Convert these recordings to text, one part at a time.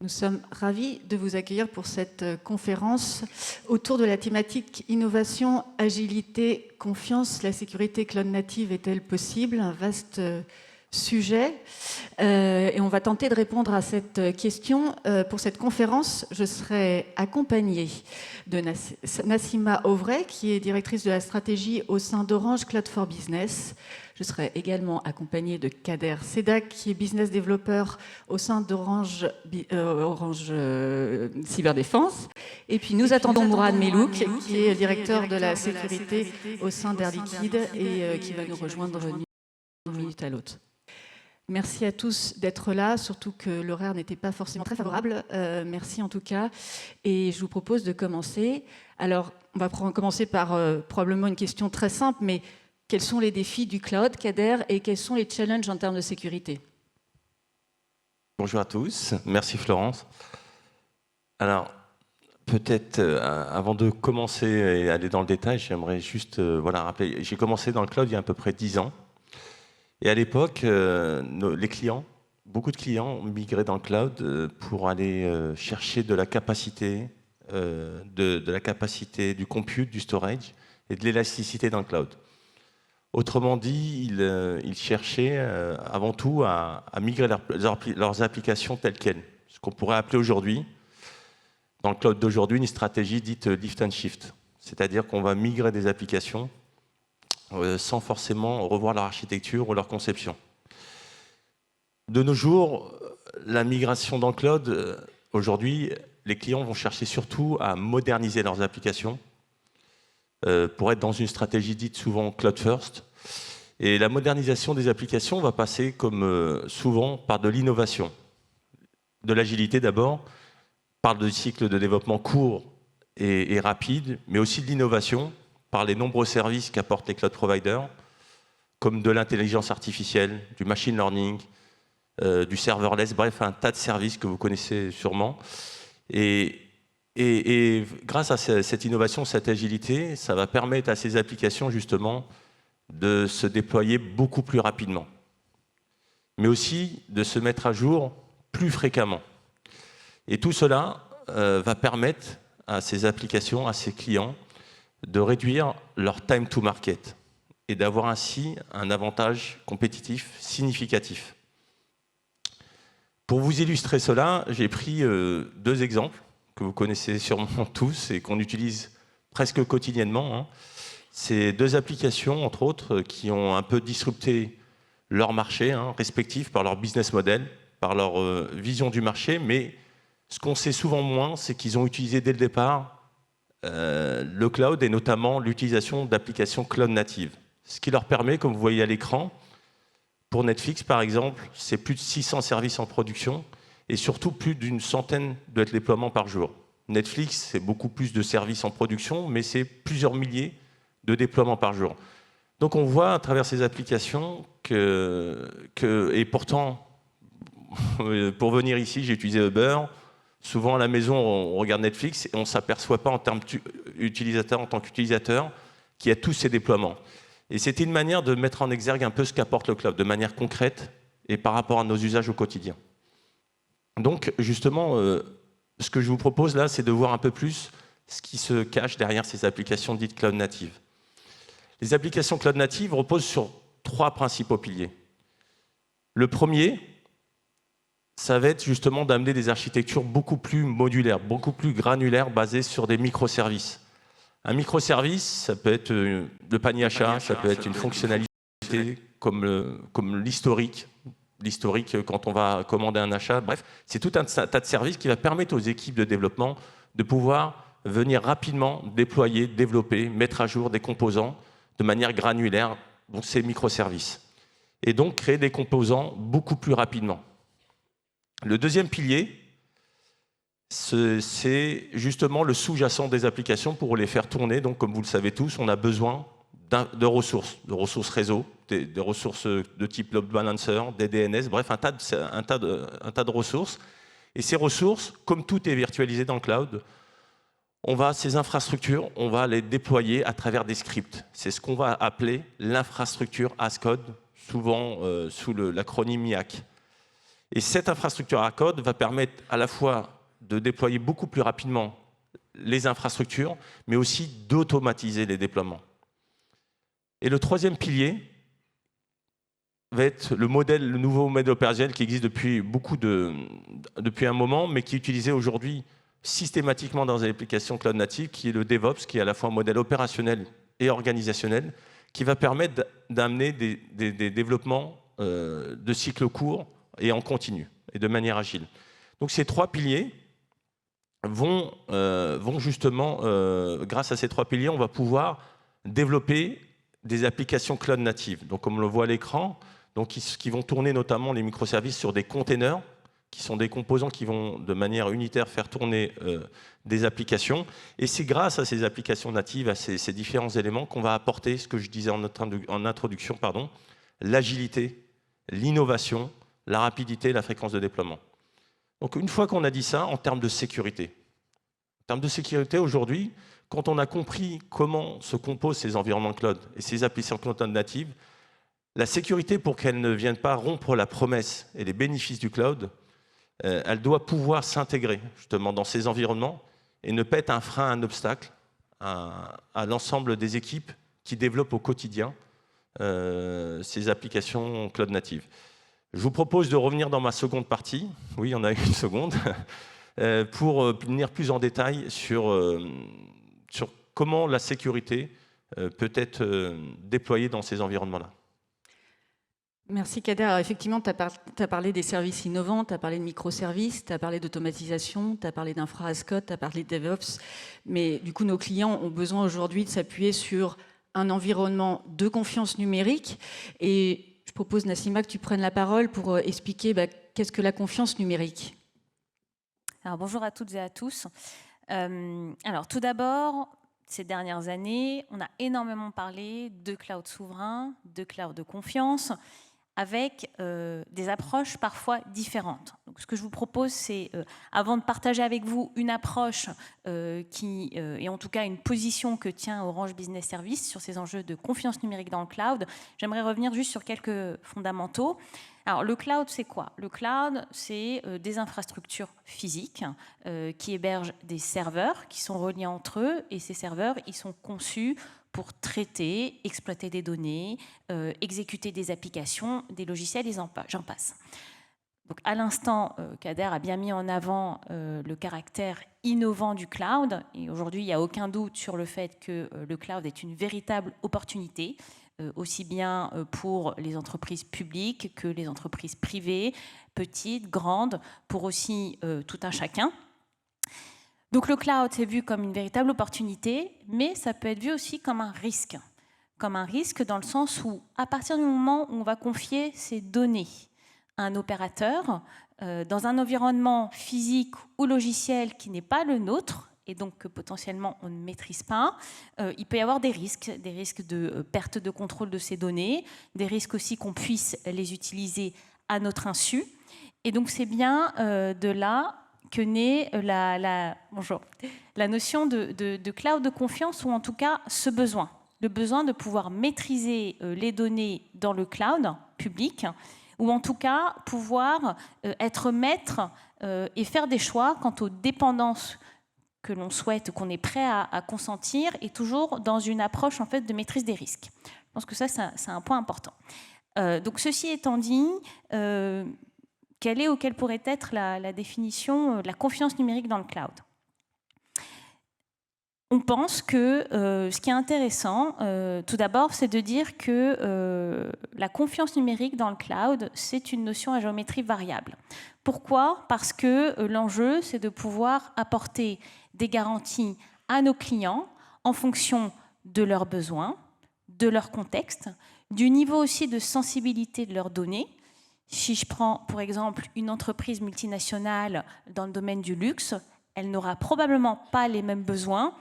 Nous sommes ravis de vous accueillir pour cette conférence autour de la thématique innovation, agilité, confiance. La sécurité cloud native est-elle possible? Un vaste sujet. Et on va tenter de répondre à cette question. Pour cette conférence, je serai accompagnée de Nassima Auvray, qui est directrice de la stratégie au sein d'Orange Cloud for Business. Je serai également accompagnée de Kader Sedak, qui est business développeur au sein d'Orange Cyberdéfense. Et puis nous attendons Mourad Melouk, qui est directeur de la sécurité au sein d'Air Liquide et qui va nous rejoindre d'une minute à l'autre. Merci à tous d'être là, surtout que l'horaire n'était pas forcément très favorable. Merci en tout cas. Et je vous propose de commencer. Alors, on va commencer par probablement une question très simple, mais quels sont les défis du cloud, Kader, et quels sont les challenges en termes de sécurité? Bonjour à tous. Merci Florence. Alors, peut-être avant de commencer et aller dans le détail, j'aimerais juste rappeler. J'ai commencé dans le cloud il y a à peu près 10 ans. Et à l'époque, les clients, beaucoup de clients migraient dans le cloud pour aller chercher de la capacité, de la capacité du compute, du storage et de l'élasticité dans le cloud. Autrement dit, ils cherchaient avant tout à migrer leurs applications telles quelles. Ce qu'on pourrait appeler aujourd'hui, dans le cloud d'aujourd'hui, une stratégie dite lift and shift. C'est-à-dire qu'on va migrer des applications sans forcément revoir leur architecture ou leur conception. De nos jours, la migration dans le cloud, aujourd'hui, les clients vont chercher surtout à moderniser leurs applications pour être dans une stratégie dite souvent cloud first. Et la modernisation des applications va passer comme souvent par de l'innovation. De l'agilité d'abord, par des cycles de développement courts et rapides, mais aussi de l'innovation par les nombreux services qu'apportent les cloud providers, comme de l'intelligence artificielle, du machine learning, du serverless, bref, un tas de services que vous connaissez sûrement. Et grâce à cette innovation, cette agilité, ça va permettre à ces applications, justement, de se déployer beaucoup plus rapidement, mais aussi de se mettre à jour plus fréquemment. Et tout cela va permettre à ces applications, à ces clients, de réduire leur time to market et d'avoir ainsi un avantage compétitif significatif. Pour vous illustrer cela, j'ai pris deux exemples que vous connaissez sûrement tous et qu'on utilise presque quotidiennement. C'est deux applications, entre autres, qui ont un peu disrupté leur marché, respectif par leur business model, par leur vision du marché, mais ce qu'on sait souvent moins, c'est qu'ils ont utilisé dès le départ le cloud et notamment l'utilisation d'applications cloud natives. Ce qui leur permet, comme vous voyez à l'écran, pour Netflix par exemple, c'est plus de 600 services en production et surtout plus d'une centaine de déploiements par jour. Netflix, c'est beaucoup plus de services en production, mais c'est plusieurs milliers de déploiements par jour. Donc on voit à travers ces applications et pourtant, pour venir ici, j'ai utilisé Uber. Souvent à la maison, on regarde Netflix et on ne s'aperçoit pas en tant qu'utilisateur qu'il y a tous ces déploiements. Et c'était une manière de mettre en exergue un peu ce qu'apporte le cloud, de manière concrète et par rapport à nos usages au quotidien. Donc justement, ce que je vous propose là, c'est de voir un peu plus ce qui se cache derrière ces applications dites cloud natives. Les applications cloud natives reposent sur trois principaux piliers. Le premier, ça va être justement d'amener des architectures beaucoup plus modulaires, beaucoup plus granulaires, basées sur des microservices. Un microservice, ça peut être le panier achat, ça peut être une fonctionnalité comme l'historique quand on va commander un achat. Bref, c'est tout un tas de services qui va permettre aux équipes de développement de pouvoir venir rapidement déployer, développer, mettre à jour des composants de manière granulaire, donc ces microservices. Et donc créer des composants beaucoup plus rapidement. Le deuxième pilier, c'est justement le sous-jacent des applications pour les faire tourner. Donc, comme vous le savez tous, on a besoin de ressources réseau, des ressources de type load balancer, des DNS, bref, un tas de ressources. Et ces ressources, comme tout est virtualisé dans le cloud, ces infrastructures, on va les déployer à travers des scripts. C'est ce qu'on va appeler l'infrastructure as code, souvent sous l'acronyme IAC. Et cette infrastructure à code va permettre à la fois de déployer beaucoup plus rapidement les infrastructures, mais aussi d'automatiser les déploiements. Et le troisième pilier va être le nouveau modèle opérationnel qui existe depuis un moment, mais qui est utilisé aujourd'hui systématiquement dans les applications cloud native, qui est le DevOps, qui est à la fois un modèle opérationnel et organisationnel, qui va permettre d'amener des développements de cycles courts et en continu, et de manière agile. Donc ces trois piliers vont justement, grâce à ces trois piliers, on va pouvoir développer des applications cloud natives. Donc comme on le voit à l'écran, donc qui vont tourner notamment les microservices sur des containers, qui sont des composants qui vont de manière unitaire faire tourner des applications. Et c'est grâce à ces applications natives, à ces différents éléments, qu'on va apporter ce que je disais en introduction, l'agilité, l'innovation, la rapidité et la fréquence de déploiement. Donc une fois qu'on a dit ça, en termes de sécurité. En termes de sécurité, aujourd'hui, quand on a compris comment se composent ces environnements cloud et ces applications cloud natives, la sécurité, pour qu'elle ne vienne pas rompre la promesse et les bénéfices du cloud, elle doit pouvoir s'intégrer justement dans ces environnements et ne pas être un frein, un obstacle à l'ensemble des équipes qui développent au quotidien ces applications cloud natives. Je vous propose de revenir dans ma seconde partie, oui, on a une seconde, pour venir plus en détail sur comment la sécurité peut être déployée dans ces environnements-là. Merci Kader. Alors, effectivement, tu as parlé des services innovants, tu as parlé de microservices, tu as parlé d'automatisation, tu as parlé d'infra as code, tu as parlé de DevOps. Mais du coup, nos clients ont besoin aujourd'hui de s'appuyer sur un environnement de confiance numérique. Et je propose, Nassima, que tu prennes la parole pour expliquer qu'est-ce que la confiance numérique. Alors, bonjour à toutes et à tous. Alors, tout d'abord, ces dernières années, on a énormément parlé de cloud souverain, de cloud de confiance, avec des approches parfois différentes. Donc, ce que je vous propose, c'est, avant de partager avec vous une approche qui est en tout cas une position que tient Orange Business Services sur ces enjeux de confiance numérique dans le cloud, j'aimerais revenir juste sur quelques fondamentaux. Alors, le cloud, c'est quoi? Le cloud, c'est des infrastructures physiques qui hébergent des serveurs qui sont reliés entre eux, et ces serveurs, ils sont conçus pour traiter, exploiter des données, exécuter des applications, des logiciels, et j'en passe. Donc, à l'instant, Kader a bien mis en avant le caractère innovant du cloud, et aujourd'hui, il n'y a aucun doute sur le fait que le cloud est une véritable opportunité, aussi bien pour les entreprises publiques que les entreprises privées, petites, grandes, pour aussi tout un chacun. Donc le cloud, c'est vu comme une véritable opportunité, mais ça peut être vu aussi comme un risque. Comme un risque dans le sens où, à partir du moment où on va confier ces données à un opérateur, dans un environnement physique ou logiciel qui n'est pas le nôtre, et donc que potentiellement on ne maîtrise pas, il peut y avoir des risques de perte de contrôle de ces données, des risques aussi qu'on puisse les utiliser à notre insu. Et donc c'est bien de là que naît la notion de cloud de confiance, ou en tout cas ce besoin. Le besoin de pouvoir maîtriser les données dans le cloud public, ou en tout cas pouvoir être maître et faire des choix quant aux dépendances que l'on souhaite, qu'on est prêt à consentir, et toujours dans une approche en fait de maîtrise des risques. Je pense que ça, c'est un point important. Donc ceci étant dit, quelle est ou quelle pourrait être la définition de la confiance numérique dans le cloud? On pense que ce qui est intéressant, tout d'abord, c'est de dire que la confiance numérique dans le cloud, c'est une notion à géométrie variable. Pourquoi? Parce que l'enjeu, c'est de pouvoir apporter des garanties à nos clients en fonction de leurs besoins, de leur contexte, du niveau aussi de sensibilité de leurs données. Si je prends, pour exemple, une entreprise multinationale dans le domaine du luxe, elle n'aura probablement pas les mêmes besoins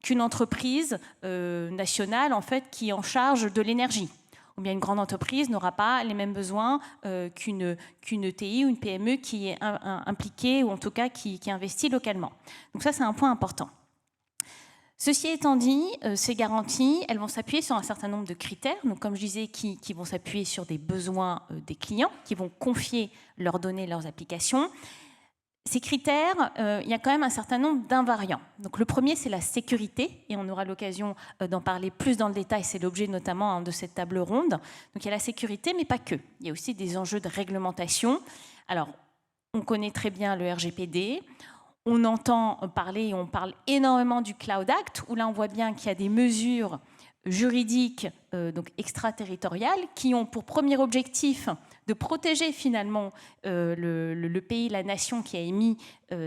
qu'une entreprise nationale en fait, qui est en charge de l'énergie. Ou bien une grande entreprise n'aura pas les mêmes besoins qu'une ETI ou une PME qui est impliquée, ou en tout cas qui investit localement. Donc ça, c'est un point important. Ceci étant dit, ces garanties, elles vont s'appuyer sur un certain nombre de critères, donc comme je disais, qui vont s'appuyer sur des besoins des clients, qui vont confier leurs données, leurs applications. Ces critères, il y a quand même un certain nombre d'invariants. Donc le premier, c'est la sécurité, et on aura l'occasion d'en parler plus dans le détail, c'est l'objet notamment de cette table ronde. Donc il y a la sécurité, mais pas que. Il y a aussi des enjeux de réglementation. Alors, on connaît très bien le RGPD, on entend parler, et on parle énormément du Cloud Act, où là on voit bien qu'il y a des mesures juridiques donc extraterritoriales qui ont pour premier objectif de protéger finalement le pays, la nation qui a émis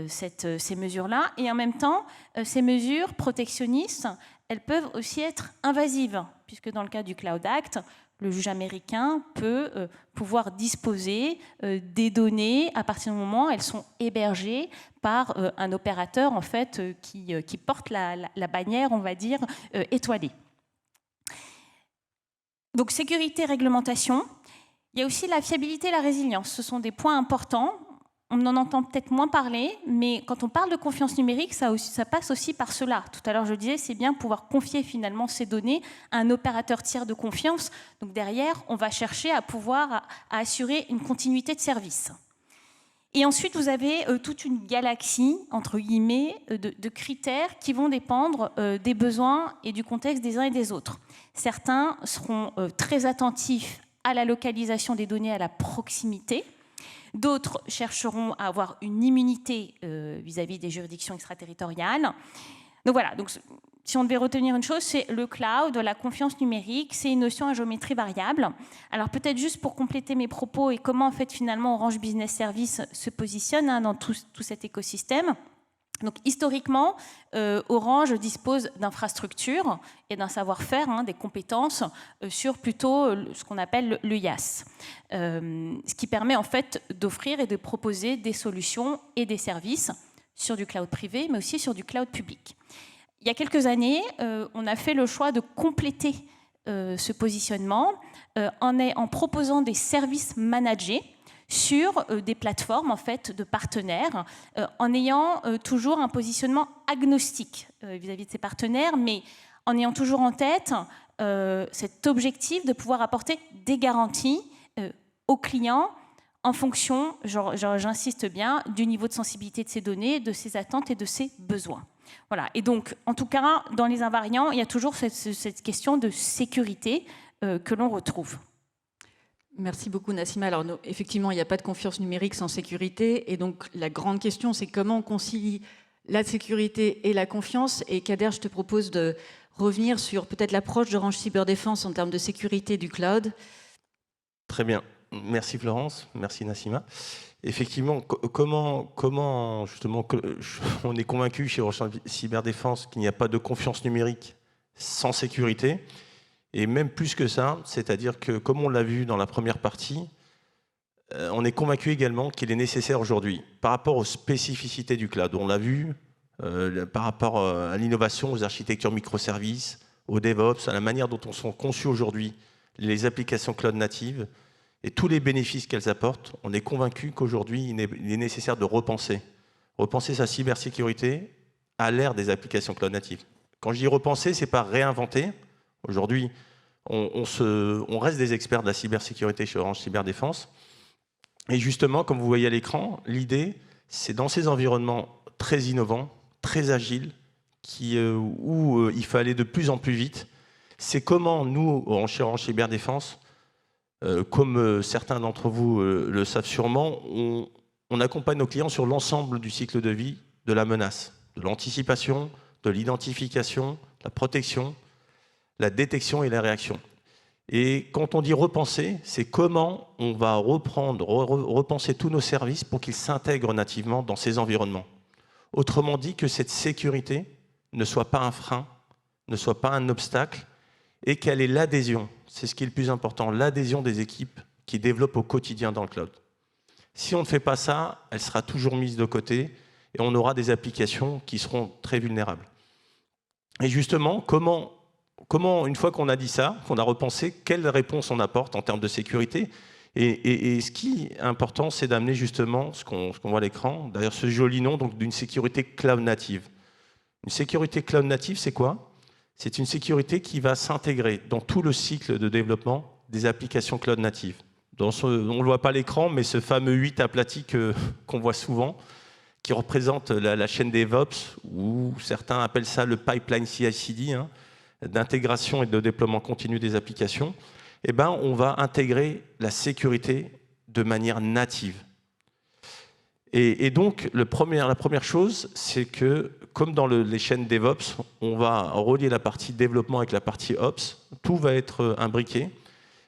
ces mesures-là. Et en même temps, ces mesures protectionnistes, elles peuvent aussi être invasives, puisque dans le cas du Cloud Act, le juge américain peut pouvoir disposer des données à partir du moment où elles sont hébergées par un opérateur en fait, qui porte la bannière, on va dire, étoilée. Donc sécurité, réglementation. Il y a aussi la fiabilité et la résilience. Ce sont des points importants. On en entend peut-être moins parler, mais quand on parle de confiance numérique, ça passe aussi par cela. Tout à l'heure, je disais, c'est bien pouvoir confier finalement ces données à un opérateur tiers de confiance. Donc derrière, on va chercher à pouvoir à assurer une continuité de service. Et ensuite, vous avez toute une galaxie, entre guillemets, de critères qui vont dépendre des besoins et du contexte des uns et des autres. Certains seront très attentifs à la localisation des données, à la proximité. D'autres chercheront à avoir une immunité vis-à-vis des juridictions extraterritoriales. Donc voilà, donc, si on devait retenir une chose, c'est le cloud, la confiance numérique, c'est une notion à géométrie variable. Alors peut-être juste pour compléter mes propos et comment en fait finalement Orange Business Services se positionne dans tout cet écosystème. Donc historiquement, Orange dispose d'infrastructures et d'un savoir-faire, des compétences sur plutôt ce qu'on appelle le IaaS, ce qui permet en fait d'offrir et de proposer des solutions et des services sur du cloud privé, mais aussi sur du cloud public. Il y a quelques années, on a fait le choix de compléter ce positionnement en proposant des services managés sur des plateformes en fait, de partenaires, en ayant toujours un positionnement agnostique vis-à-vis de ces partenaires, mais en ayant toujours en tête cet objectif de pouvoir apporter des garanties aux clients en fonction, j'insiste bien, du niveau de sensibilité de ces données, de ses attentes et de ses besoins. Voilà. Et donc, en tout cas, dans les invariants, il y a toujours cette question de sécurité que l'on retrouve. Merci beaucoup Nassima. Alors effectivement, il n'y a pas de confiance numérique sans sécurité. Et donc la grande question, c'est comment on concilie la sécurité et la confiance. Et Kader, je te propose de revenir sur peut-être l'approche d'Orange Cyberdéfense en termes de sécurité du cloud. Très bien. Merci Florence, merci Nassima. Effectivement, comment justement, on est convaincu chez Orange Cyberdéfense qu'il n'y a pas de confiance numérique sans sécurité. Et même plus que ça, c'est-à-dire que, comme on l'a vu dans la première partie, on est convaincu également qu'il est nécessaire aujourd'hui, par rapport aux spécificités du cloud, on l'a vu, par rapport à l'innovation, aux architectures microservices, au DevOps, à la manière dont on sont conçues aujourd'hui les applications cloud natives et tous les bénéfices qu'elles apportent, on est convaincu qu'aujourd'hui, il est nécessaire de repenser sa cybersécurité à l'ère des applications cloud natives. Quand je dis repenser, ce n'est pas réinventer. Aujourd'hui, on reste des experts de la cybersécurité chez Orange Cyberdéfense. Et justement, comme vous voyez à l'écran, l'idée, c'est dans ces environnements très innovants, très agiles, où il faut aller de plus en plus vite, c'est comment nous, chez Orange Cyberdéfense, comme certains d'entre vous le savent sûrement, on accompagne nos clients sur l'ensemble du cycle de vie de la menace, de l'anticipation, de l'identification, de la protection, la détection et la réaction. Et quand on dit repenser, c'est comment on va repenser tous nos services pour qu'ils s'intègrent nativement dans ces environnements. Autrement dit, que cette sécurité ne soit pas un frein, ne soit pas un obstacle, et qu'elle ait l'adhésion, c'est ce qui est le plus important, l'adhésion des équipes qui développent au quotidien dans le cloud. Si on ne fait pas ça, elle sera toujours mise de côté, et on aura des applications qui seront très vulnérables. Et justement, comment, une fois qu'on a dit ça, qu'on a repensé, quelle réponse on apporte en termes de sécurité? Et ce qui est important, c'est d'amener justement ce qu'on voit à l'écran, d'ailleurs ce joli nom d'une sécurité cloud native. Une sécurité cloud native, c'est quoi? C'est une sécurité qui va s'intégrer dans tout le cycle de développement des applications cloud natives. On ne le voit pas à l'écran, mais ce fameux 8 aplati qu'on voit souvent, qui représente la chaîne DevOps, ou certains appellent ça le pipeline CI/CD, hein, d'intégration et de déploiement continu des applications, eh ben, on va intégrer la sécurité de manière native. Et donc, la première chose, c'est que, comme dans les chaînes DevOps, on va relier la partie développement avec la partie Ops, tout va être imbriqué.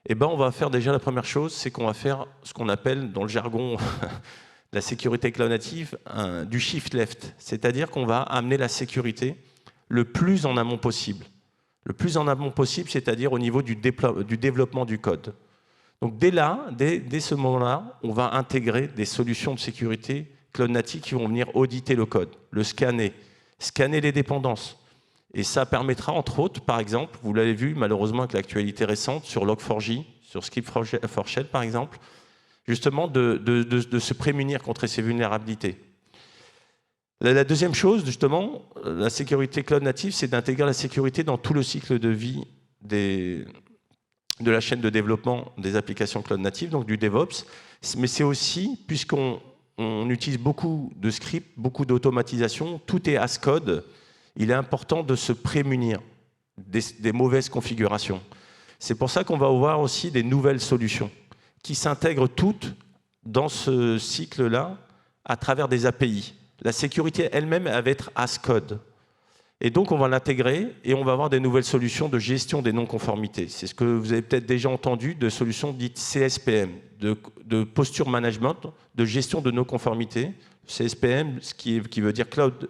Et ben, on va faire déjà la première chose, c'est qu'on va faire ce qu'on appelle, dans le jargon, la sécurité cloud native, du shift left. C'est-à-dire qu'on va amener la sécurité le plus en amont possible. Le plus en amont possible, c'est-à-dire au niveau du développement du code. Donc dès ce moment-là, on va intégrer des solutions de sécurité cloud native qui vont venir auditer le code, le scanner les dépendances. Et ça permettra, entre autres, par exemple, vous l'avez vu malheureusement avec l'actualité récente sur Log4j, sur Script4Shell par exemple, justement de se prémunir contre ces vulnérabilités. La deuxième chose, justement, la sécurité cloud native, c'est d'intégrer la sécurité dans tout le cycle de vie de la chaîne de développement des applications cloud natives, donc du DevOps. Mais c'est aussi, puisqu'on utilise beaucoup de scripts, beaucoup d'automatisation, tout est as code, il est important de se prémunir des mauvaises configurations. C'est pour ça qu'on va avoir aussi des nouvelles solutions qui s'intègrent toutes dans ce cycle-là à travers des API. La sécurité elle-même, elle va être as code. Et donc, on va l'intégrer et on va avoir des nouvelles solutions de gestion des non-conformités. C'est ce que vous avez peut-être déjà entendu de solutions dites CSPM, de posture management, de gestion de non-conformités. CSPM, ce qui veut dire Cloud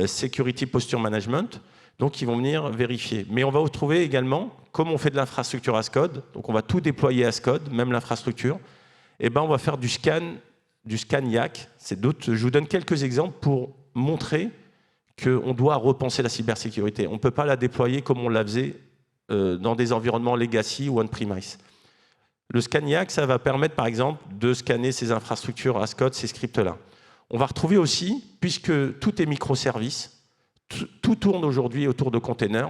Security Posture Management. Donc, ils vont venir vérifier. Mais on va retrouver également, comme on fait de l'infrastructure as code, donc on va tout déployer as code, même l'infrastructure, et ben on va faire du scan YAC. C'est d'autres. Je vous donne quelques exemples pour montrer qu'on doit repenser la cybersécurité. On ne peut pas la déployer comme on la faisait dans des environnements legacy ou on-premise. Le scan YAC, ça va permettre, par exemple, de scanner ces infrastructures as code, ces scripts-là. On va retrouver aussi, puisque tout est microservices, tout tourne aujourd'hui autour de containers.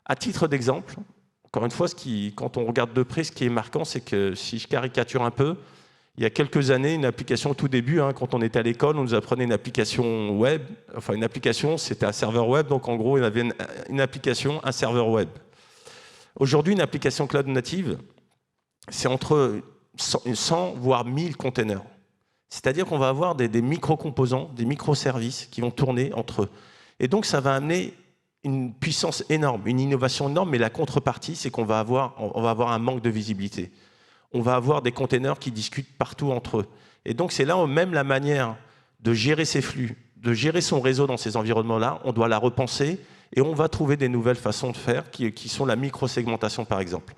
À titre d'exemple, encore une fois, quand on regarde de près, ce qui est marquant, c'est que, si je caricature un peu, il y a quelques années, une application au tout début, hein, quand on était à l'école, on nous apprenait une application web. Enfin, une application, c'était un serveur web. Donc, en gros, il y avait une application, un serveur web. Aujourd'hui, une application cloud native, c'est entre 100 voire 1000 containers. C'est-à-dire qu'on va avoir des micro-composants, des microservices qui vont tourner entre eux. Et donc, ça va amener une puissance énorme, une innovation énorme. Mais la contrepartie, c'est qu'on va avoir un manque de visibilité. On va avoir des containers qui discutent partout entre eux. Et donc, c'est là où même la manière de gérer ces flux, de gérer son réseau dans ces environnements-là, on doit la repenser et on va trouver des nouvelles façons de faire qui sont la micro-segmentation, par exemple.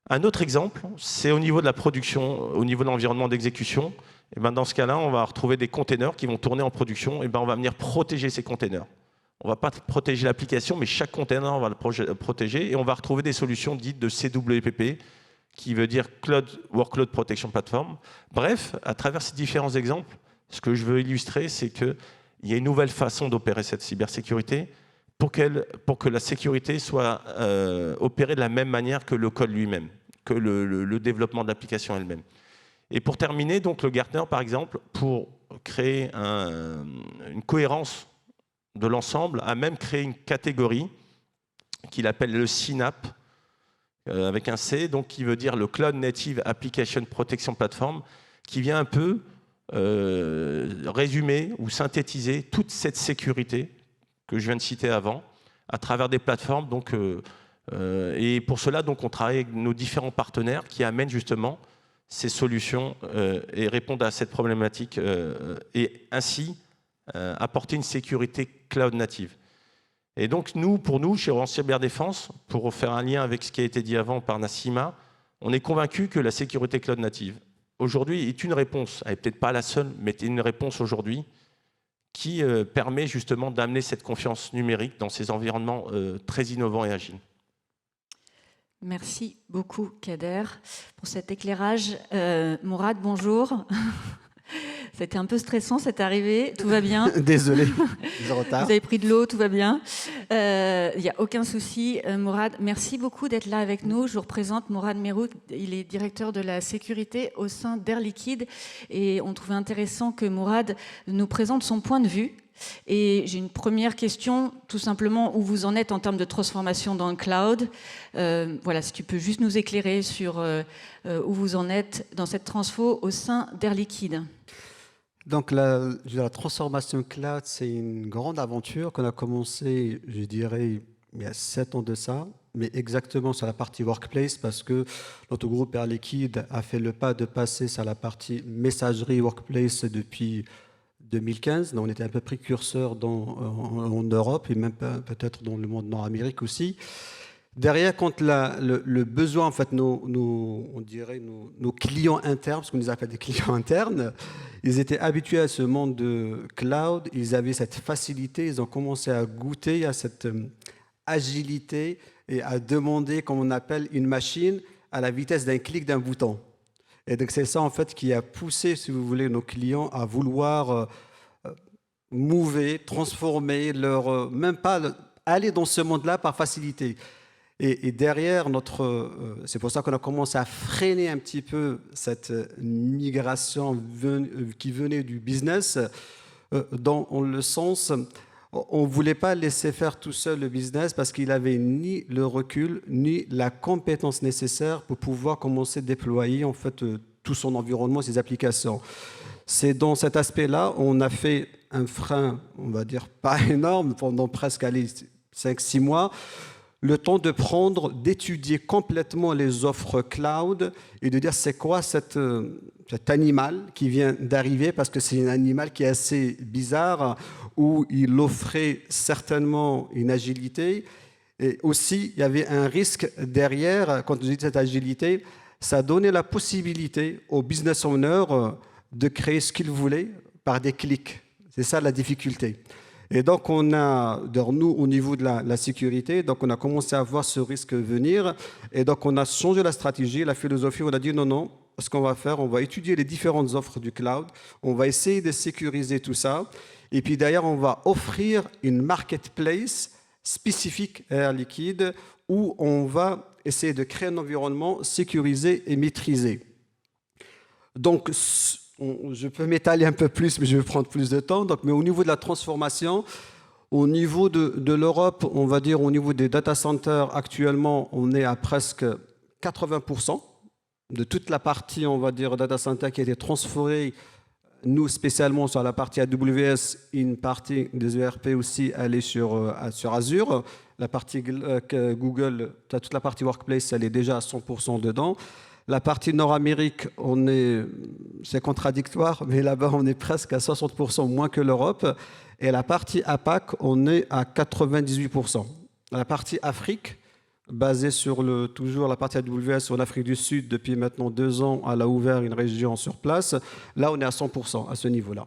Un autre exemple, c'est au niveau de la production, au niveau de l'environnement d'exécution. Et ben dans ce cas-là, on va retrouver des containers qui vont tourner en production. Et ben on va venir protéger ces containers. On ne va pas protéger l'application, mais chaque container, on va le protéger. Et on va retrouver des solutions dites de CWPP, qui veut dire Cloud Workload Protection Platform. Bref, à travers ces différents exemples, ce que je veux illustrer, c'est qu'il y a une nouvelle façon d'opérer cette cybersécurité pour que la sécurité soit opérée de la même manière que le code lui-même, que le développement de l'application elle-même. Et pour terminer, donc, le Gartner, par exemple, pour créer une cohérence de l'ensemble, a même créé une catégorie qu'il appelle le CNAPP, avec un C, donc qui veut dire le Cloud Native Application Protection Platform, qui vient un peu résumer ou synthétiser toute cette sécurité que je viens de citer avant, à travers des plateformes. Donc, et pour cela, donc, on travaille avec nos différents partenaires qui amènent justement ces solutions et répondent à cette problématique et ainsi apporter une sécurité cloud native. Et donc, pour nous, chez Orange Cyberdéfense, pour faire un lien avec ce qui a été dit avant par Nassima, on est convaincu que la sécurité cloud native, aujourd'hui, est une réponse, elle n'est peut-être pas la seule, mais est une réponse aujourd'hui qui permet justement d'amener cette confiance numérique dans ces environnements très innovants et agiles. Merci beaucoup, Kader, pour cet éclairage. Mourad, bonjour. Ça a été un peu stressant cette arrivée. Tout va bien. Désolé, de retard. Vous avez pris de l'eau, tout va bien. Il n'y a aucun souci. Mourad, merci beaucoup d'être là avec nous. Je vous représente Mourad Merout. Il est directeur de la sécurité au sein d'Air Liquide. Et on trouvait intéressant que Mourad nous présente son point de vue. Et j'ai une première question, tout simplement, où vous en êtes en termes de transformation dans le cloud. Voilà, si tu peux juste nous éclairer sur où vous en êtes dans cette transfo au sein d'Air Liquide. Donc la transformation cloud, c'est une grande aventure qu'on a commencé, je dirais, il y a 7 ans de ça, mais exactement sur la partie workplace, parce que notre groupe Air Liquide a fait le pas de passer sur la partie messagerie workplace depuis 2015. Donc on était un peu précurseur en Europe et même peut-être dans le monde nord-amérique aussi. Derrière, quand le besoin, en fait, on dirait nos clients internes, parce qu'on les appelle des clients internes, ils étaient habitués à ce monde de cloud, ils avaient cette facilité, ils ont commencé à goûter à cette agilité et à demander, comme on appelle, une machine à la vitesse d'un clic d'un bouton. Et donc c'est ça, en fait, qui a poussé, si vous voulez, nos clients à vouloir mouver, transformer, même pas aller dans ce monde-là par facilité. Et derrière, c'est pour ça qu'on a commencé à freiner un petit peu cette migration qui venait du business, dans le sens, on ne voulait pas laisser faire tout seul le business parce qu'il n'avait ni le recul, ni la compétence nécessaire pour pouvoir commencer à déployer en fait, tout son environnement, ses applications. C'est dans cet aspect-là, on a fait un frein, on va dire, pas énorme, pendant presque 5-6 mois, le temps de d'étudier complètement les offres cloud et de dire c'est quoi cet animal qui vient d'arriver, parce que c'est un animal qui est assez bizarre, où il offrait certainement une agilité. Et aussi, il y avait un risque derrière, quand je dis cette agilité, ça donnait la possibilité aux business owners de créer ce qu'ils voulaient par des clics. C'est ça la difficulté. Et donc, nous, au niveau de la sécurité, donc on a commencé à voir ce risque venir. Et donc, on a changé la stratégie, la philosophie. On a dit non, ce qu'on va faire, on va étudier les différentes offres du cloud. On va essayer de sécuriser tout ça. Et puis, d'ailleurs, on va offrir une marketplace spécifique à Air Liquide où on va essayer de créer un environnement sécurisé et maîtrisé. Donc, je peux m'étaler un peu plus, mais je vais prendre plus de temps. Donc, mais au niveau de la transformation, au niveau de l'Europe, on va dire au niveau des data centers, actuellement, on est à presque 80% de toute la partie, on va dire, data center qui a été transférée. Nous, spécialement sur la partie AWS, une partie des ERP aussi, elle est sur Azure. La partie Google, toute la partie Workplace, elle est déjà à 100% dedans. La partie Nord-Amérique, c'est contradictoire, mais là-bas, on est presque à 60% moins que l'Europe. Et la partie APAC, on est à 98%. La partie Afrique, basée sur toujours la partie AWS en Afrique du Sud, depuis maintenant 2 ans, elle a ouvert une région sur place. Là, on est à 100% à ce niveau-là.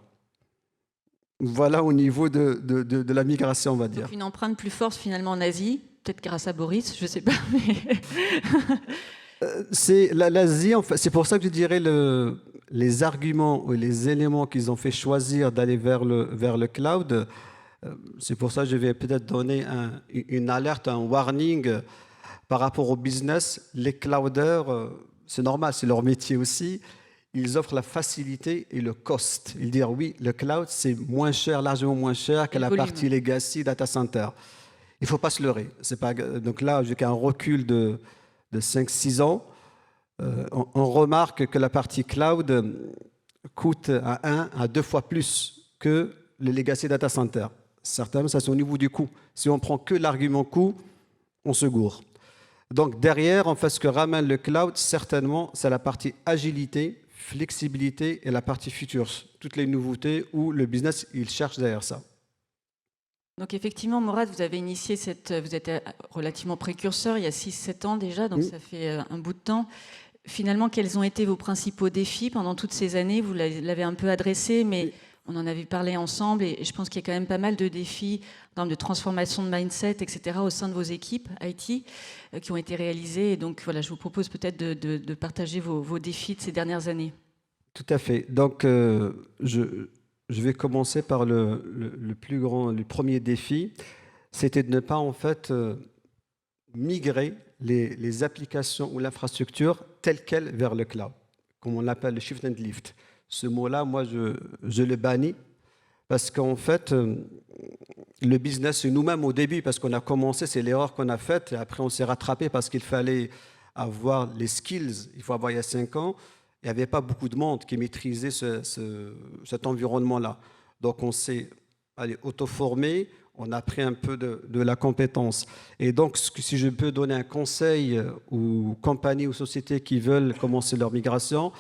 Voilà au niveau de la migration, on va dire. Donc une empreinte plus forte finalement en Asie, peut-être grâce à Boris, je ne sais pas. Mais... C'est l'Asie, en fait, c'est pour ça que je dirais les arguments ou les éléments qu'ils ont fait choisir d'aller vers le cloud. C'est pour ça que je vais peut-être donner une alerte, un warning par rapport au business. Les clouders, c'est normal, c'est leur métier aussi. Ils offrent la facilité et le cost. Ils disent oui, le cloud, c'est moins cher, largement moins cher que la partie legacy data center. Il ne faut pas se leurrer. Donc là, j'ai qu'un recul de 5-6 ans, on remarque que la partie cloud coûte à 1 à 2 fois plus que les legacy data center. Certains, ça c'est au niveau du coût. Si on prend que l'argument coût, on se gourre. Donc derrière, en fait, ce que ramène le cloud, certainement, c'est la partie agilité, flexibilité et la partie futures. Toutes les nouveautés où le business, il cherche derrière ça. Donc effectivement, Mourad, vous avez initié vous êtes relativement précurseur il y a 6-7 ans déjà, donc ça fait un bout de temps. Finalement, quels ont été vos principaux défis pendant toutes ces années? Vous l'avez un peu adressé, mais on en avait parlé ensemble et je pense qu'il y a quand même pas mal de défis en termes de transformation de mindset, etc. au sein de vos équipes IT qui ont été réalisés. Et donc voilà, je vous propose peut-être de partager vos défis de ces dernières années. Tout à fait. Donc, je vais commencer par le plus grand, le premier défi. C'était de ne pas, en fait, migrer les applications ou l'infrastructure telles quelles vers le cloud, comme on l'appelle le shift and lift. Ce mot-là, moi, je le bannis parce qu'en fait, le business, nous-mêmes au début, parce qu'on a commencé, c'est l'erreur qu'on a faite, et après on s'est rattrapé parce qu'il fallait avoir les skills, il faut avoir il y a 5 ans, il n'y avait pas beaucoup de monde qui maîtrisait cet environnement-là. Donc on s'est auto-formé, on a pris un peu de la compétence. Et donc, si je peux donner un conseil aux compagnies ou sociétés qui veulent commencer leur migration,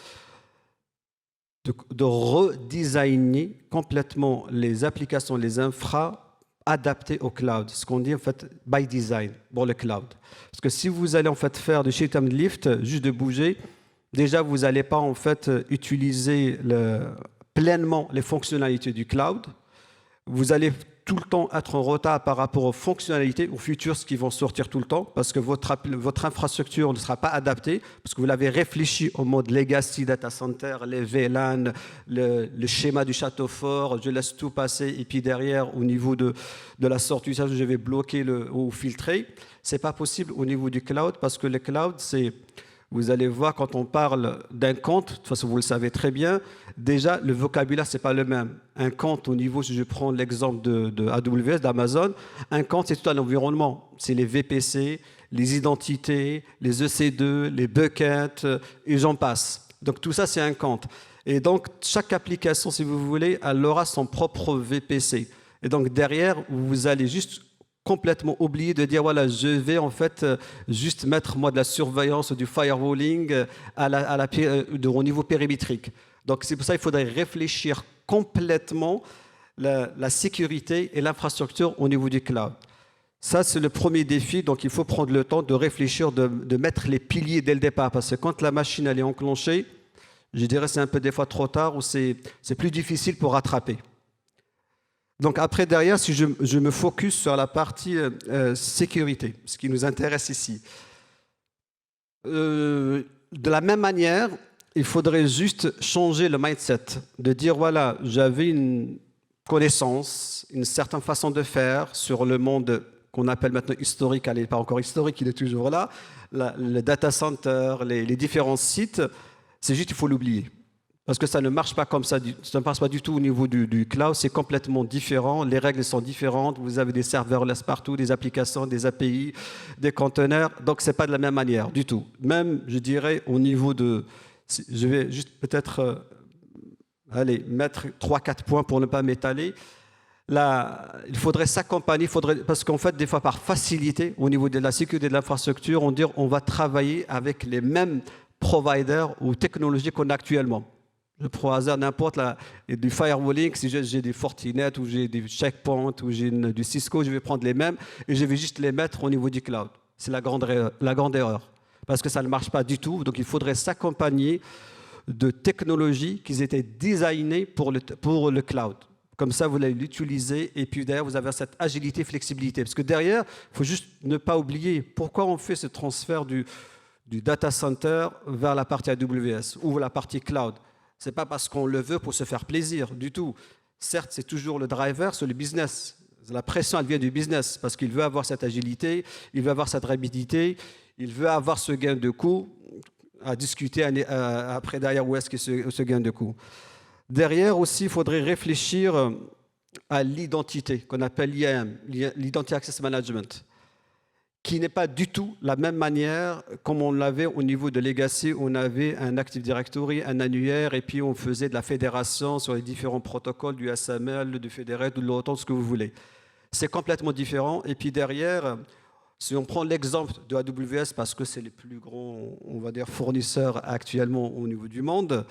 de redesigner complètement les applications, les infras adaptées au cloud. Ce qu'on dit en fait by design pour le cloud. Parce que si vous allez en fait faire du shift and lift, juste de bouger, déjà vous n'allez pas en fait utiliser pleinement les fonctionnalités du cloud. Vous allez tout le temps être en retard par rapport aux fonctionnalités, aux features qui vont sortir tout le temps, parce que votre infrastructure ne sera pas adaptée, parce que vous l'avez réfléchi au mode legacy data center, les VLAN, le schéma du château fort, je laisse tout passer, et puis derrière, au niveau de la sortie, je vais bloquer ou filtrer. Ce n'est pas possible au niveau du cloud, parce que le cloud, c'est... Vous allez voir, quand on parle d'un compte, de toute façon, vous le savez très bien, déjà, le vocabulaire, ce n'est pas le même. Un compte, au niveau, si je prends l'exemple de AWS, d'Amazon, un compte, c'est tout un environnement. C'est les VPC, les identités, les EC2, les buckets, et j'en passe. Donc, tout ça, c'est un compte. Et donc, chaque application, si vous voulez, elle aura son propre VPC. Et donc, derrière, vous allez juste complètement oublié de dire voilà, je vais en fait juste mettre moi de la surveillance, du firewalling au niveau périmétrique. Donc c'est pour ça qu'il faudrait réfléchir complètement la sécurité et l'infrastructure au niveau du cloud. Ça, c'est le premier défi, donc il faut prendre le temps de réfléchir, de mettre les piliers dès le départ, parce que quand la machine elle est enclenchée, je dirais c'est un peu des fois trop tard ou c'est plus difficile pour rattraper. Donc après, derrière, si je me focus sur la partie sécurité, ce qui nous intéresse ici. De la même manière, il faudrait juste changer le mindset, de dire, voilà, j'avais une connaissance, une certaine façon de faire sur le monde qu'on appelle maintenant historique, elle n'est pas encore historique, il est toujours là, le data center, les différents sites, c'est juste qu'il faut l'oublier. Parce que ça ne marche pas comme ça, ça ne marche pas du tout au niveau du cloud, c'est complètement différent, les règles sont différentes, vous avez des serverless partout, des applications, des API, des conteneurs, donc ce n'est pas de la même manière du tout. Même, je dirais, au niveau de... Je vais juste peut-être mettre 3-4 points pour ne pas m'étaler. Là, il faudrait s'accompagner, parce qu'en fait, des fois, par facilité, au niveau de la sécurité de l'infrastructure, on va travailler avec les mêmes providers ou technologies qu'on a actuellement. Je prends au hasard n'importe du firewalling, si j'ai des Fortinet ou j'ai des checkpoints ou j'ai du Cisco, je vais prendre les mêmes et je vais juste les mettre au niveau du cloud. C'est la grande erreur, parce que ça ne marche pas du tout. Donc il faudrait s'accompagner de technologies qui étaient designées pour le cloud. Comme ça, vous allez l'utiliser et puis derrière, vous avez cette agilité, flexibilité. Parce que derrière, il faut juste ne pas oublier pourquoi on fait ce transfert du data center vers la partie AWS ou la partie cloud. Ce n'est pas parce qu'on le veut pour se faire plaisir du tout. Certes, c'est toujours le driver sur le business. La pression, elle vient du business parce qu'il veut avoir cette agilité, il veut avoir cette rapidité, il veut avoir ce gain de coût, à discuter après derrière où est-ce que ce gain de coût. Derrière aussi, il faudrait réfléchir à l'identité qu'on appelle l'IAM, l'Identity Access Management, qui n'est pas du tout la même manière comme on l'avait au niveau de Legacy, où on avait un Active Directory, un annuaire, et puis on faisait de la fédération sur les différents protocoles du SML, du Federated, de l'OTAN, ce que vous voulez. C'est complètement différent. Et puis derrière, si on prend l'exemple de AWS, parce que c'est les plus grands, on va dire, fournisseurs actuellement au niveau du monde,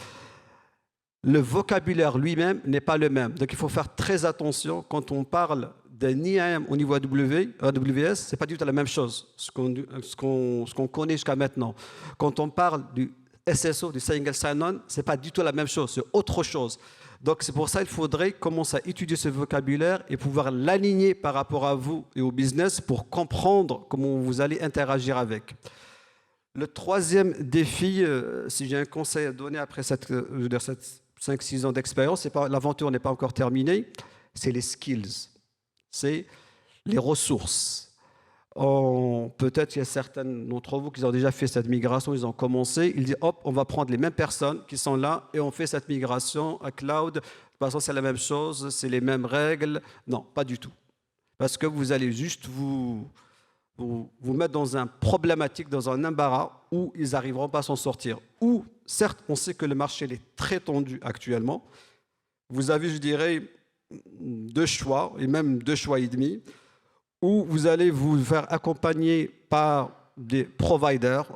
le vocabulaire lui-même n'est pas le même. Donc il faut faire très attention quand on parle d'un IAM au niveau AWS, ce n'est pas du tout la même chose, ce qu'on connaît jusqu'à maintenant. Quand on parle du SSO, du Single Sign-On, ce n'est pas du tout la même chose, c'est autre chose. Donc c'est pour ça qu'il faudrait commencer à étudier ce vocabulaire et pouvoir l'aligner par rapport à vous et au business pour comprendre comment vous allez interagir avec. Le troisième défi, si j'ai un conseil à donner après cette 5-6 ans d'expérience, l'aventure n'est pas encore terminée, c'est les skills, c'est les ressources. Peut-être qu'il y a certains d'entre vous qui ont déjà fait cette migration, ils ont commencé, ils disent hop, on va prendre les mêmes personnes qui sont là et on fait cette migration à cloud. De toute façon, c'est la même chose, c'est les mêmes règles. Non, pas du tout. Parce que vous allez juste vous mettre dans un problématique, dans un embarras où ils n'arriveront pas à s'en sortir. Ou, certes, on sait que le marché est très tendu actuellement. Vous avez, je dirais, 2 choix, et même 2 choix et demi, où vous allez vous faire accompagner par des providers,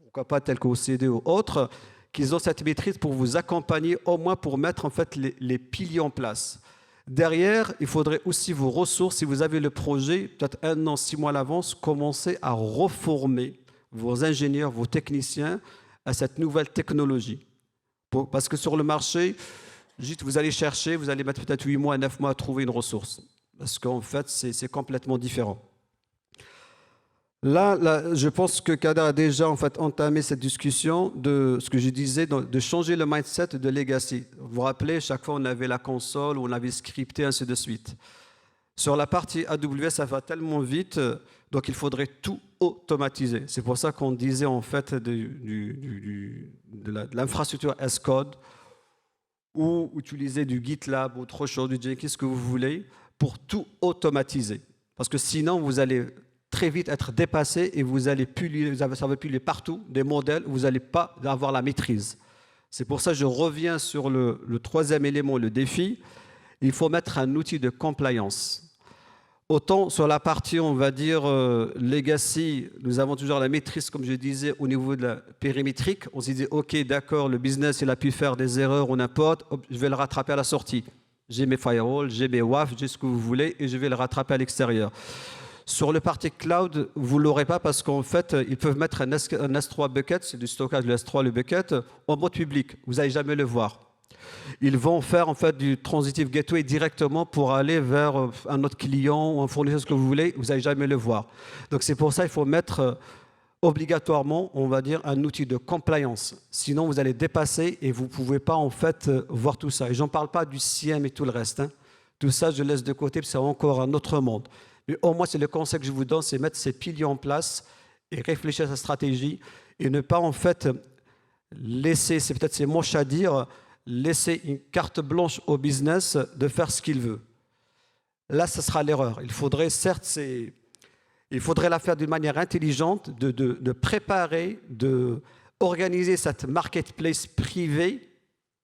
pourquoi pas tels qu'OCD ou autres, qui ont cette maîtrise pour vous accompagner, au moins pour mettre en fait les piliers en place. Derrière, il faudrait aussi vos ressources. Si vous avez le projet, peut-être 1 an, 6 mois à l'avance, commencer à reformer vos ingénieurs, vos techniciens à cette nouvelle technologie. Parce que sur le marché, vous allez chercher, vous allez mettre peut-être 8 mois, 9 mois à trouver une ressource. Parce qu'en fait, c'est complètement différent. Là, je pense que Kader a déjà en fait entamé cette discussion de ce que je disais, de changer le mindset de legacy. Vous vous rappelez, chaque fois on avait la console, on avait scripté, ainsi de suite. Sur la partie AWS, ça va tellement vite, donc il faudrait tout automatiser. C'est pour ça qu'on disait en fait de l'infrastructure as-code ou utiliser du GitLab ou autre chose, du Jenkins, ce que vous voulez, pour tout automatiser. Parce que sinon, vous allez très vite être dépassé et vous allez ça va puller partout des modèles où vous n'allez pas avoir la maîtrise. C'est pour ça que je reviens sur le troisième élément, le défi. Il faut mettre un outil de compliance. Autant sur la partie, on va dire, legacy, nous avons toujours la maîtrise, comme je disais, au niveau de la périmétrique. On se dit, OK, d'accord, le business, il a pu faire des erreurs ou n'importe, je vais le rattraper à la sortie. J'ai mes firewalls, j'ai mes WAF, j'ai ce que vous voulez, et je vais le rattraper à l'extérieur. Sur le parti cloud, vous ne l'aurez pas parce qu'en fait, ils peuvent mettre un S3 bucket, c'est du stockage de S3, le bucket, en mode public. Vous n'allez jamais le voir. Ils vont faire en fait du transitive gateway directement pour aller vers un autre client ou un fournisseur, ce que vous voulez. Vous n'allez jamais le voir. Donc c'est pour ça qu'il faut mettre obligatoirement, on va dire, un outil de compliance. Sinon, vous allez dépasser et vous ne pouvez pas en fait voir tout ça. Et je n'en parle pas du CIEM et tout le reste. Hein. Tout ça, je laisse de côté, parce que c'est encore un autre monde. Mais au moins, c'est le conseil que je vous donne, c'est mettre ces piliers en place et réfléchir à sa stratégie et ne pas en fait laisser, c'est peut-être c'est moche à dire, laisser une carte blanche au business de faire ce qu'il veut. Là, ce sera l'erreur. Il faudrait, certes, il faudrait la faire d'une manière intelligente, de préparer, d'organiser cette marketplace privée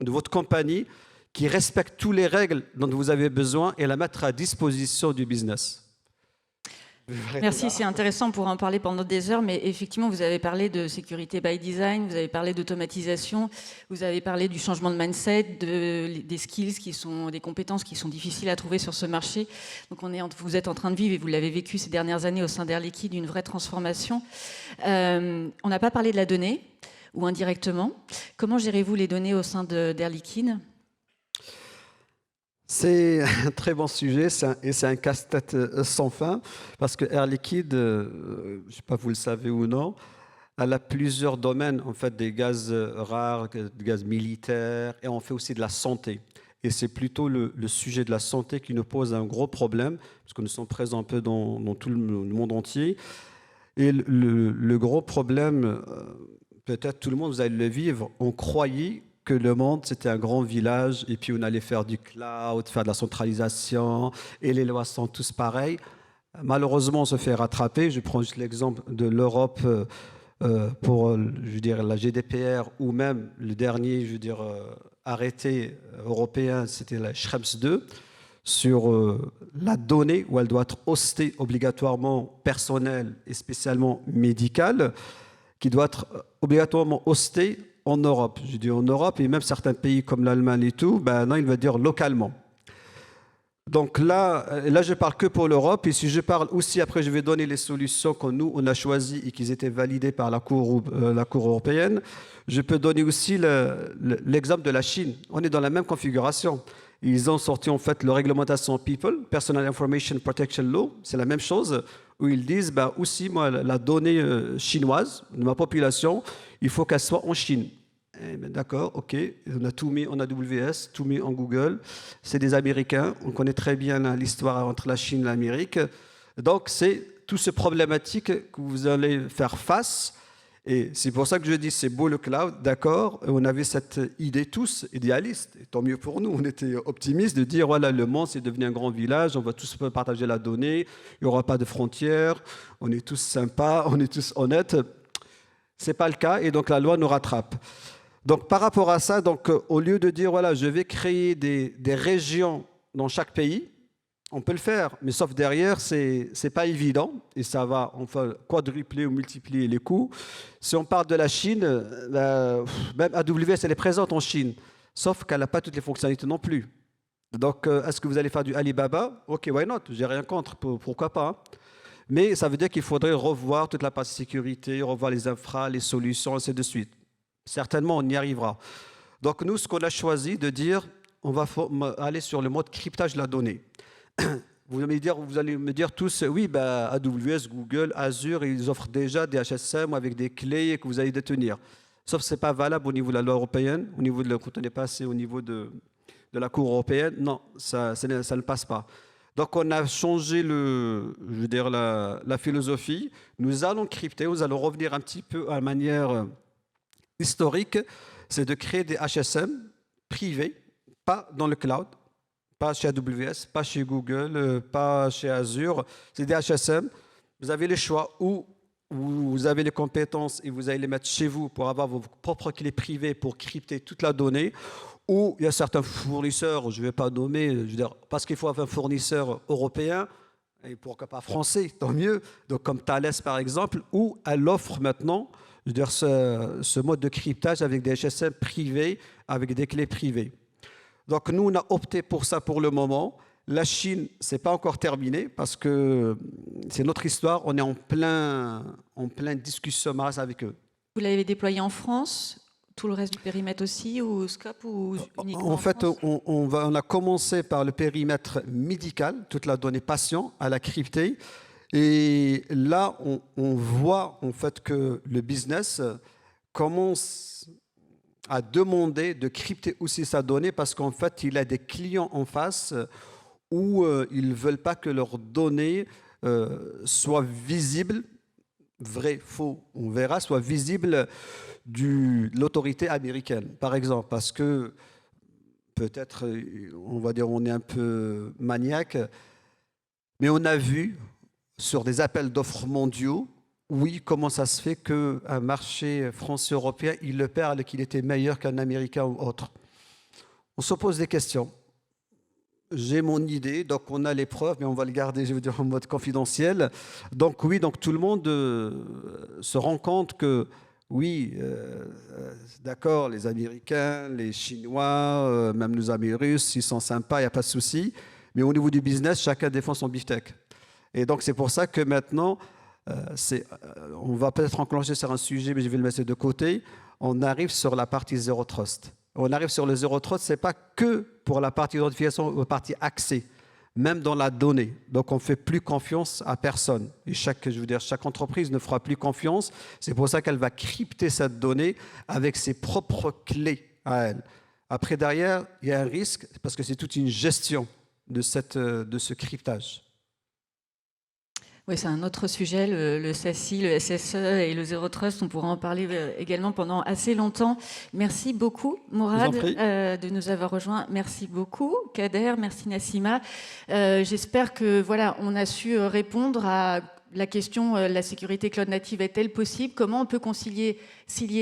de votre compagnie qui respecte toutes les règles dont vous avez besoin et la mettre à disposition du business. Merci, c'est intéressant pour en parler pendant des heures, mais effectivement, vous avez parlé de sécurité by design, vous avez parlé d'automatisation, vous avez parlé du changement de mindset, des skills qui sont, des compétences qui sont difficiles à trouver sur ce marché. Donc vous êtes en train de vivre, et vous l'avez vécu ces dernières années au sein d'Air Liquide, une vraie transformation. On n'a pas parlé de la donnée, ou indirectement. Comment gérez-vous les données au sein d'Air Liquide ? C'est un très bon sujet et c'est un casse-tête sans fin parce que Air Liquide, je ne sais pas si vous le savez ou non, elle a plusieurs domaines, en fait, des gaz rares, des gaz militaires et on fait aussi de la santé. Et c'est plutôt le sujet de la santé qui nous pose un gros problème parce que nous sommes présents un peu dans tout le monde entier. Et le gros problème, peut-être tout le monde, vous allez le vivre, on croyait que le monde, c'était un grand village et puis on allait faire du cloud, faire de la centralisation et les lois sont tous pareilles. Malheureusement, on se fait rattraper. Je prends juste l'exemple de l'Europe pour, je dirais, la GDPR ou même le dernier, je veux dire, arrêté européen, c'était la Schrems 2 sur la donnée où elle doit être hostée obligatoirement personnelle et spécialement médicale, qui doit être obligatoirement hostée en Europe. Je dis en Europe, et même certains pays comme l'Allemagne et tout, ben non, il va dire localement. Donc là, je parle que pour l'Europe, et si je parle aussi, après je vais donner les solutions que nous, on a choisies et qui étaient validées par la Cour européenne, je peux donner aussi l'exemple de la Chine. On est dans la même configuration. Ils ont sorti en fait leur réglementation People, Personal Information Protection Law, c'est la même chose, où ils disent bah, aussi, moi, la donnée chinoise de ma population, il faut qu'elle soit en Chine. D'accord, ok, on a tout mis en AWS, tout mis en Google, c'est des Américains, on connaît très bien l'histoire entre la Chine et l'Amérique, donc c'est tout ce problématique que vous allez faire face. Et c'est pour ça que je dis, c'est beau le cloud, d'accord, on avait cette idée tous, idéaliste, et tant mieux pour nous, on était optimistes de dire, voilà, le monde c'est devenu un grand village, on va tous partager la donnée, il n'y aura pas de frontières, on est tous sympas, on est tous honnêtes. Ce n'est pas le cas, et donc la loi nous rattrape. Donc par rapport à ça, donc, au lieu de dire, voilà, je vais créer des régions dans chaque pays, on peut le faire, mais sauf derrière, ce n'est pas évident et ça va enfin quadrupler ou multiplier les coûts. Si on parle de la Chine, même AWS, elle est présente en Chine, sauf qu'elle n'a pas toutes les fonctionnalités non plus. Donc, est-ce que vous allez faire du Alibaba? Ok, why not? J'ai rien contre, pourquoi pas, hein. Mais ça veut dire qu'il faudrait revoir toute la partie sécurité, revoir les infras, les solutions, ainsi de suite. Certainement, on y arrivera. Donc, nous, ce qu'on a choisi de dire, on va aller sur le mode cryptage de la donnée. Vous allez me dire tous, oui, bah, AWS, Google, Azure, ils offrent déjà des HSM avec des clés que vous allez détenir. Sauf que ce n'est pas valable au niveau de la loi européenne, au niveau quand on est passé au niveau de la Cour européenne. Non, ça ne passe pas. Donc, on a changé la philosophie. Nous allons crypter, nous allons revenir un petit peu à manière historique, c'est de créer des HSM privés, pas dans le cloud, pas chez AWS, pas chez Google, pas chez Azure. C'est des HSM. Vous avez le choix où vous avez les compétences et vous allez les mettre chez vous pour avoir vos propres clés privées pour crypter toute la donnée. Ou il y a certains fournisseurs, je ne vais pas nommer, je veux dire, parce qu'il faut avoir un fournisseur européen, et pourquoi pas français, tant mieux, donc comme Thales par exemple, où elle offre maintenant, je veux dire, ce mode de cryptage avec des HSM privés, avec des clés privées. Donc nous, on a opté pour ça pour le moment. La Chine, ce n'est pas encore terminé parce que c'est notre histoire. On est en plein discussion avec eux. Vous l'avez déployé en France, tout le reste du périmètre aussi, ou scope, ou uniquement en fait, on a commencé par le périmètre médical, toute la donnée patient, à la crypter. Et là, on voit en fait que le business commence à demander de crypter aussi sa donnée parce qu'en fait, il a des clients en face où ils ne veulent pas que leurs données soient visibles, vrai, faux, on verra, soient visibles de l'autorité américaine, par exemple, parce que peut-être, on va dire, on est un peu maniaque, mais on a vu sur des appels d'offres mondiaux, oui, comment ça se fait qu'un marché français-européen, il le perd, qu'il était meilleur qu'un Américain ou autre. On se pose des questions. J'ai mon idée, donc on a les preuves, mais on va le garder, je veux dire, en mode confidentiel. Donc oui, donc tout le monde se rend compte que, oui, d'accord, les Américains, les Chinois, même nos amis russes, ils sont sympas, il n'y a pas de souci. Mais au niveau du business, chacun défend son beefsteak. Et donc c'est pour ça que maintenant, on va peut-être enclencher sur un sujet, mais je vais le mettre de côté. On arrive sur la partie Zero Trust. On arrive sur le Zero Trust, ce n'est pas que pour la partie identification ou la partie accès, même dans la donnée. Donc on ne fait plus confiance à personne. Et chaque entreprise ne fera plus confiance. C'est pour ça qu'elle va crypter cette donnée avec ses propres clés à elle. Après, derrière, il y a un risque parce que c'est toute une gestion de ce cryptage. Oui, c'est un autre sujet, le SASI, le SSE et le Zero Trust. On pourra en parler également pendant assez longtemps. Merci beaucoup, Mourad, de nous avoir rejoints. Merci beaucoup, Kader. Merci, Nassima. J'espère que voilà, on a su répondre à la question la sécurité cloud native est-elle possible? Comment on peut concilier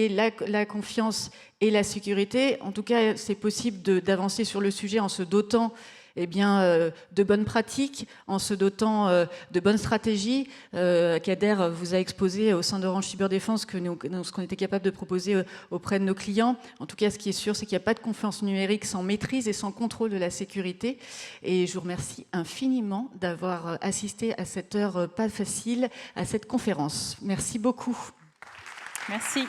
la confiance et la sécurité? En tout cas, c'est possible d'avancer sur le sujet en se dotant de bonnes pratiques, en se dotant de bonnes stratégies. Kader vous a exposé au sein d'Orange Cyberdéfense ce qu'on était capable de proposer auprès de nos clients. En tout cas, ce qui est sûr, c'est qu'il n'y a pas de confiance numérique sans maîtrise et sans contrôle de la sécurité. Et je vous remercie infiniment d'avoir assisté à cette heure pas facile, à cette conférence. Merci beaucoup. Merci.